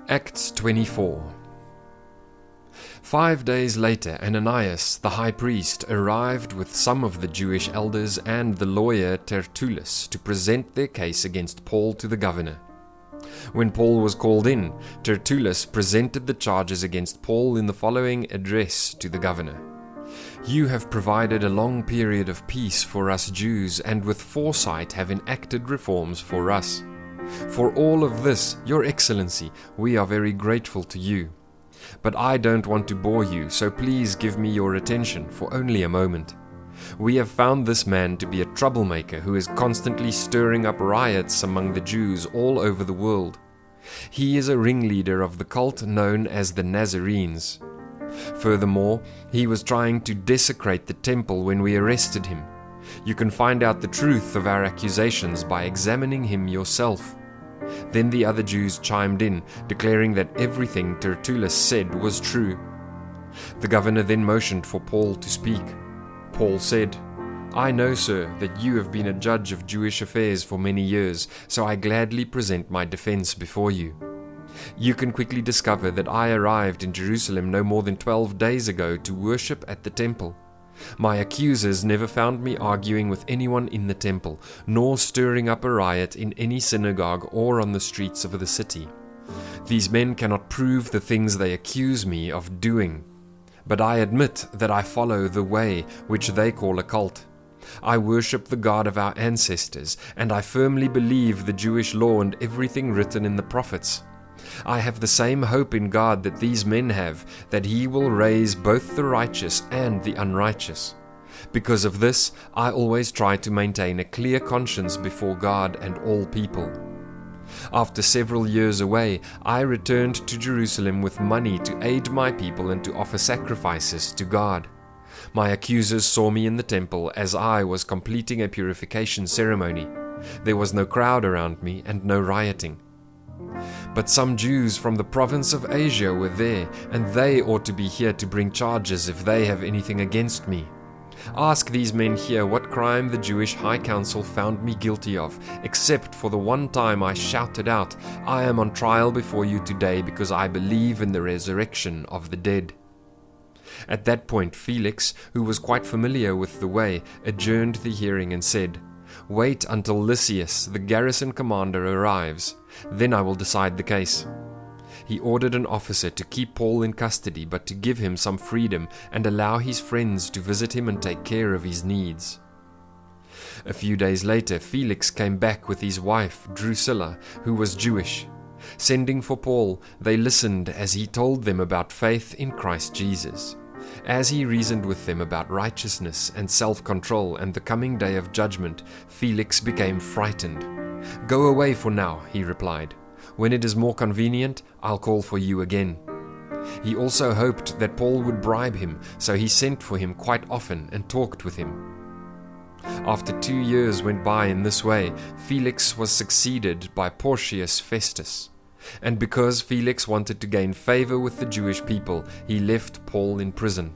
Acts 24. 5 days later, Ananias, the high priest, arrived with some of the Jewish elders and the lawyer Tertullus to present their case against Paul to the governor. When Paul was called in, Tertullus presented the charges against Paul in the following address to the governor. "You have provided a long period of peace for us Jews, and with foresight have enacted reforms for us. For all of this, Your Excellency, we are very grateful to you. But I don't want to bore you, so please give me your attention for only a moment. We have found this man to be a troublemaker who is constantly stirring up riots among the Jews all over the world. He is a ringleader of the cult known as the Nazarenes. Furthermore, he was trying to desecrate the temple when we arrested him. You can find out the truth of our accusations by examining him yourself." Then the other Jews chimed in, declaring that everything Tertullus said was true. The governor then motioned for Paul to speak. Paul said, "I know, sir, that you have been a judge of Jewish affairs for many years, so I gladly present my defense before you. You can quickly discover that I arrived in Jerusalem no more than 12 days ago to worship at the temple. My accusers never found me arguing with anyone in the temple, nor stirring up a riot in any synagogue or on the streets of the city. These men cannot prove the things they accuse me of doing. But I admit that I follow the way which they call a cult. I worship the God of our ancestors, and I firmly believe the Jewish law and everything written in the prophets. I have the same hope in God that these men have, that He will raise both the righteous and the unrighteous. Because of this, I always try to maintain a clear conscience before God and all people. After several years away, I returned to Jerusalem with money to aid my people and to offer sacrifices to God. My accusers saw me in the temple as I was completing a purification ceremony. There was no crowd around me and no rioting. But some Jews from the province of Asia were there, and they ought to be here to bring charges if they have anything against me. Ask these men here what crime the Jewish High Council found me guilty of, except for the one time I shouted out, 'I am on trial before you today because I believe in the resurrection of the dead.'" At that point, Felix, who was quite familiar with the way, adjourned the hearing and said, "Wait until Lysias, the garrison commander, arrives. Then I will decide the case." He ordered an officer to keep Paul in custody, but to give him some freedom and allow his friends to visit him and take care of his needs. A few days later, Felix came back with his wife, Drusilla, who was Jewish. Sending for Paul, they listened as he told them about faith in Christ Jesus. As he reasoned with them about righteousness and self-control and the coming day of judgment, Felix became frightened. "Go away for now," he replied. "When it is more convenient, I'll call for you again." He also hoped that Paul would bribe him, so he sent for him quite often and talked with him. After 2 years went by in this way, Felix was succeeded by Porcius Festus. And because Felix wanted to gain favor with the Jewish people, he left Paul in prison.